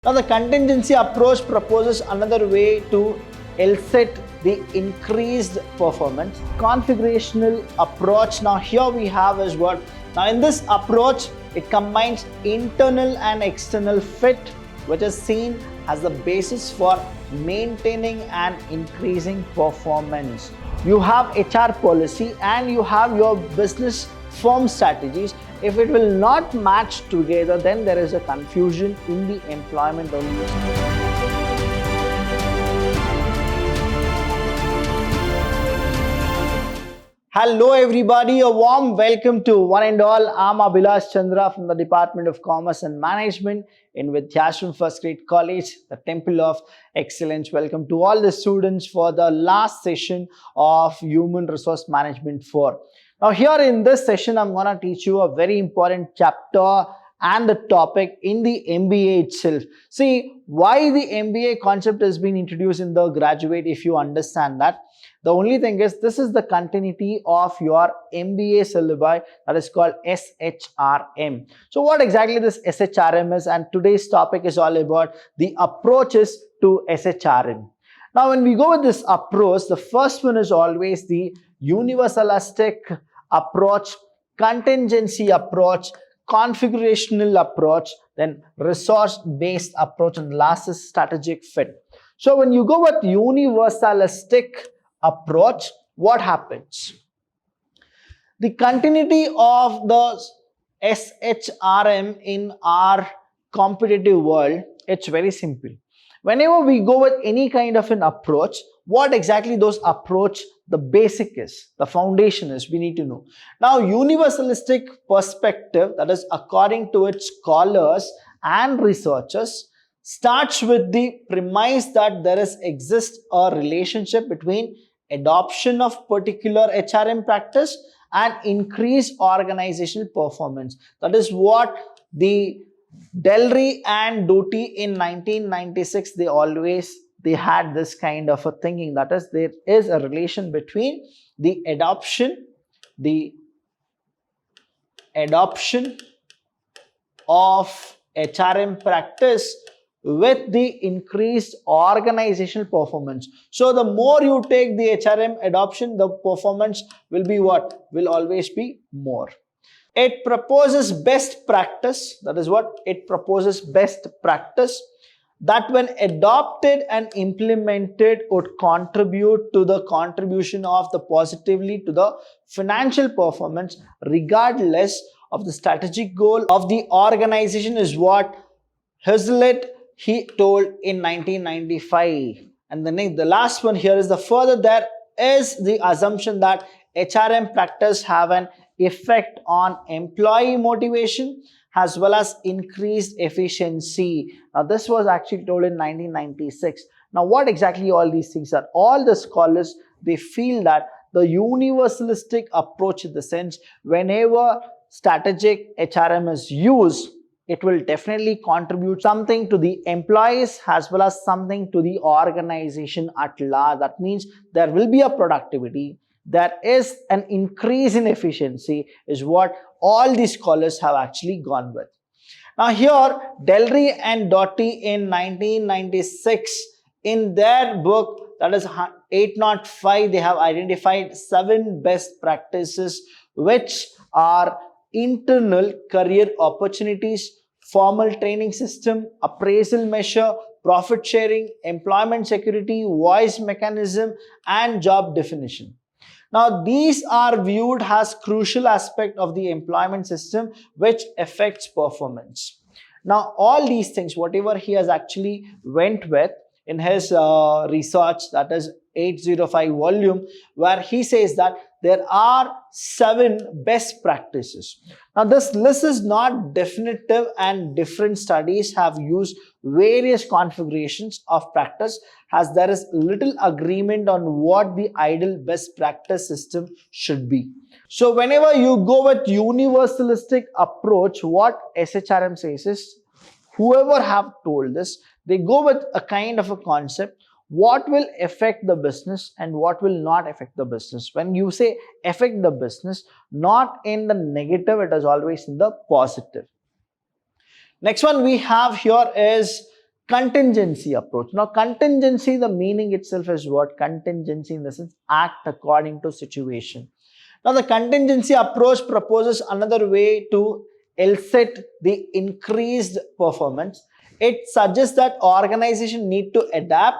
Now the contingency approach proposes another way to elicit the increased performance. Configurational approach, now here we have is what? Now in this approach, it combines internal and external fit, which is seen as the basis for maintaining and increasing performance. You have HR policy and you have your business firm strategies. If it will not match together, then there is a confusion in the employment only. Hello everybody, a warm welcome to one and all. I'm Abhilash Chandra from the Department of Commerce and Management in Vidhyaashram First Grade College, the Temple of Excellence. Welcome to all the students for the last session of Human Resource Management 4. Now here in this session, I'm going to teach you a very important chapter and the topic in the MBA itself. See, why the MBA concept has been introduced in the graduate, if you understand that. The only thing is, this is the continuity of your MBA syllabi that is called SHRM. So what exactly this SHRM is, and today's topic is all about the approaches to SHRM. Now when we go with this approach, the first one is always the universalistic approach, contingency approach, configurational approach, then resource-based approach, and last is strategic fit. So when you go with universalistic approach, what happens? The continuity of the SHRM in our competitive world, it's very simple. Whenever we go with any kind of an approach, what exactly those approach, the basic is, the foundation is, we need to know. Now, universalistic perspective, that is according to its scholars and researchers, starts with the premise that there exists a relationship between adoption of particular HRM practice and increased organizational performance. That is what the Delry and Doty in 1996, they had this kind of a thinking, that is, there is a relation between the adoption of HRM practice with the increased organizational performance. So the more you take the HRM adoption, the performance will be what? Will always be more. It proposes best practice, that is what? It proposes best practice that when adopted and implemented would contribute to the contribution of the positively to the financial performance regardless of the strategic goal of the organization, is what Hazlitt he told in 1995. And the last one here is the further there is the assumption that HRM practice have an effect on employee motivation as well as increased efficiency. Now this was actually told in 1996. Now what exactly all these things are? All the scholars, they feel that the universalistic approach, in the sense whenever strategic HRM is used, it will definitely contribute something to the employees as well as something to the organization at large. That means there will be a productivity, there is an increase in efficiency, is what all these scholars have actually gone with. Now here, Delry and Doty in 1996, in their book, that is 805, they have identified 7 best practices which are internal career opportunities, formal training system, appraisal measure, profit sharing, employment security, voice mechanism, and job definition. Now these are viewed as crucial aspect of the employment system which affects performance. Now all these things, whatever he has actually went with in his research, that is 805 volume, where he says that there are 7 best practices. Now this list is not definitive and different studies have used various configurations of practice, as there is little agreement on what the ideal best practice system should be. So whenever you go with universalistic approach, what SHRM says is, whoever have told this, they go with a kind of a concept, what will affect the business and what will not affect the business. When you say affect the business, not in the negative, it is always in the positive. Next one we have here is contingency approach. Now, contingency, the meaning itself is what? Contingency in the sense act according to situation. Now, the contingency approach proposes another way to elicit the increased performance. It suggests that organizations need to adapt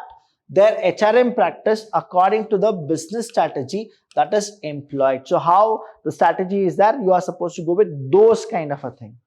their HRM practice according to the business strategy that is employed. So, how the strategy is that you are supposed to go with those kind of a thing.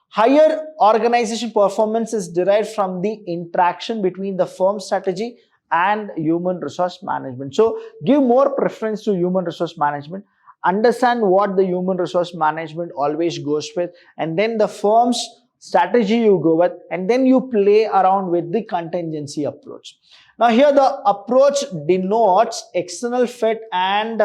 Higher organization performance is derived from the interaction between the firm strategy and human resource management. So, give more preference to human resource management. Understand what the human resource management always goes with, and then the firm's strategy you go with, and then you play around with the contingency approach. Now, here the approach denotes external fit, and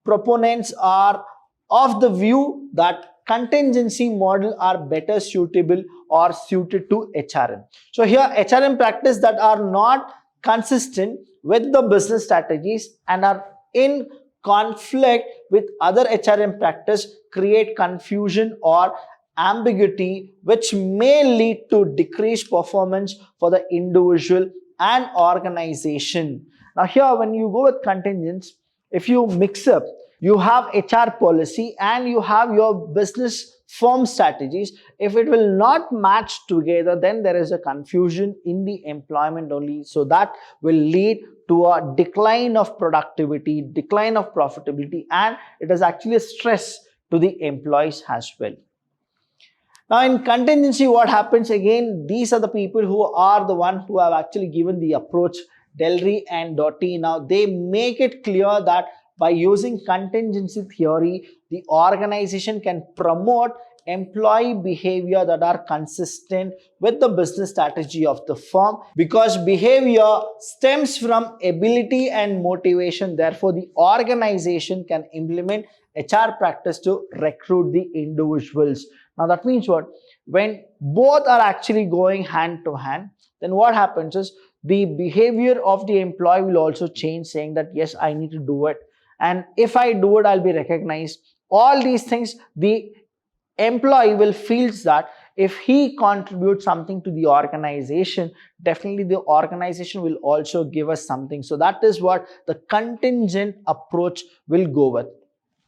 proponents are of the view that contingency model are better suitable or suited to HRM. So here HRM practice that are not consistent with the business strategies and are in conflict with other HRM practice create confusion or ambiguity, which may lead to decreased performance for the individual and organization. Now here when you go with contingents, if you mix up, you have HR policy and you have your business firm strategies. If it will not match together, then there is a confusion in the employment only. So that will lead to a decline of productivity, decline of profitability, and it is actually a stress to the employees as well. Now in contingency, what happens again, these are the people who are the one who have actually given the approach, Delry and Doty. Now they make it clear that by using contingency theory, the organization can promote employee behavior that are consistent with the business strategy of the firm, because behavior stems from ability and motivation. Therefore, the organization can implement HR practice to recruit the individuals. Now that means what? When both are actually going hand to hand, then what happens is the behavior of the employee will also change, saying that yes, I need to do it. And if I do it, I'll be recognized. All these things, the employee will feel that if he contributes something to the organization, definitely the organization will also give us something. So that is what the contingent approach will go with.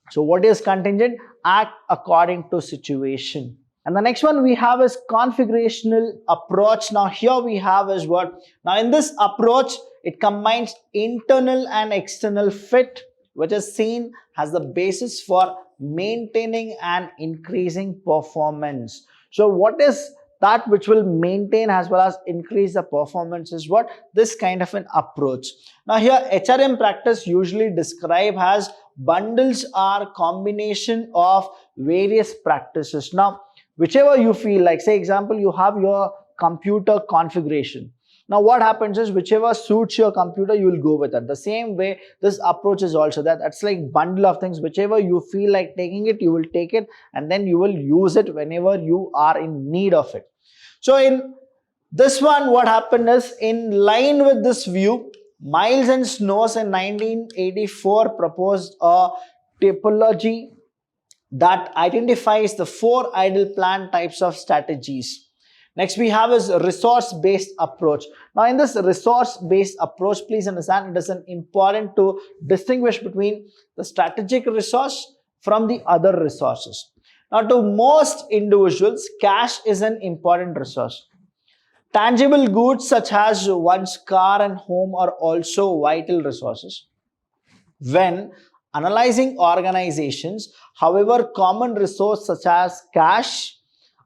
So what is contingent? Act according to situation. And the next one we have is configurational approach. Now here we have is what? Now in this approach, it combines internal and external fit, which is seen as the basis for maintaining and increasing performance. So what is that which will maintain as well as increase the performance is what? This kind of an approach. Now here HRM practice usually described as bundles are combination of various practices. Now whichever you feel like, say example, you have your computer configuration. Now what happens is whichever suits your computer, you will go with it. The same way this approach is also that. That's like bundle of things. Whichever you feel like taking it, you will take it, and then you will use it whenever you are in need of it. So in this one, what happened is, in line with this view, Miles and Snows in 1984 proposed a typology that identifies the 4 ideal plan types of strategies. Next we have is resource-based approach. Now in this resource-based approach, please understand it is important to distinguish between the strategic resource from the other resources. Now to most individuals, cash is an important resource. Tangible goods such as one's car and home are also vital resources. When analyzing organizations, however, common resources such as cash,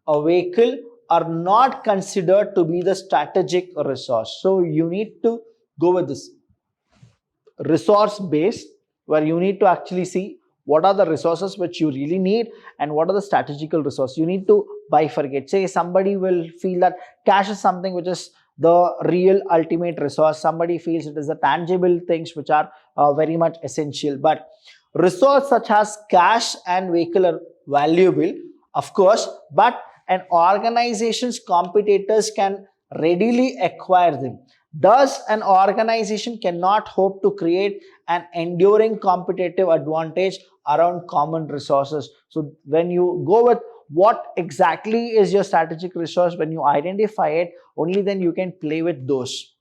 a vehicle, are not considered to be the strategic resource. So you need to go with this resource based, where you need to actually see what are the resources which you really need and what are the strategical resources. You need to bifurcate. Say somebody will feel that cash is something which is the real ultimate resource. Somebody feels it is the tangible things which are very much essential. But resources such as cash and vehicle are valuable, of course, but an organization's competitors can readily acquire them. Thus, an organization cannot hope to create an enduring competitive advantage around common resources. So, when you go with what exactly is your strategic resource. When you identify it, only then you can play with those.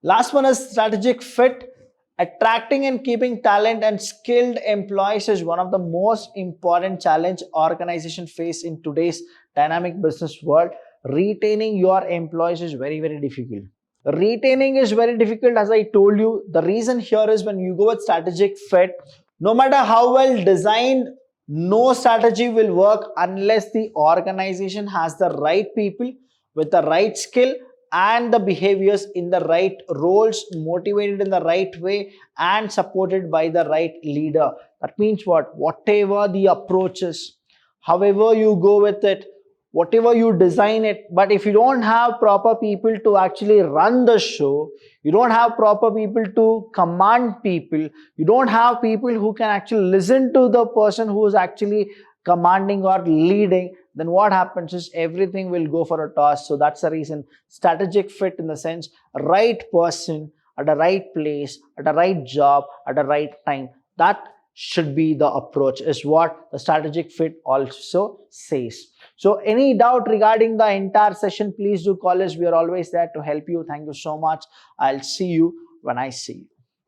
Last one is strategic fit. Attracting and keeping talent and skilled employees is one of the most important challenge organizations face in today's dynamic business world. Retaining your employees is very, very difficult. Retaining is very difficult, as I told you. The reason here is when you go with strategic fit, no matter how well designed, no strategy will work unless the organization has the right people with the right skill and the behaviors in the right roles, motivated in the right way and supported by the right leader. That means what? Whatever the approach is, however you go with it, whatever you design it, but if you don't have proper people to actually run the show, you don't have proper people to command people, you don't have people who can actually listen to the person who is actually commanding or leading, then what happens is everything will go for a toss. So that's the reason strategic fit, in the sense right person at the right place, at the right job, at the right time. That should be the approach, is what the strategic fit also says. So any doubt regarding the entire session, please do call us. We are always there to help you. Thank you so much. I'll see you when I see you.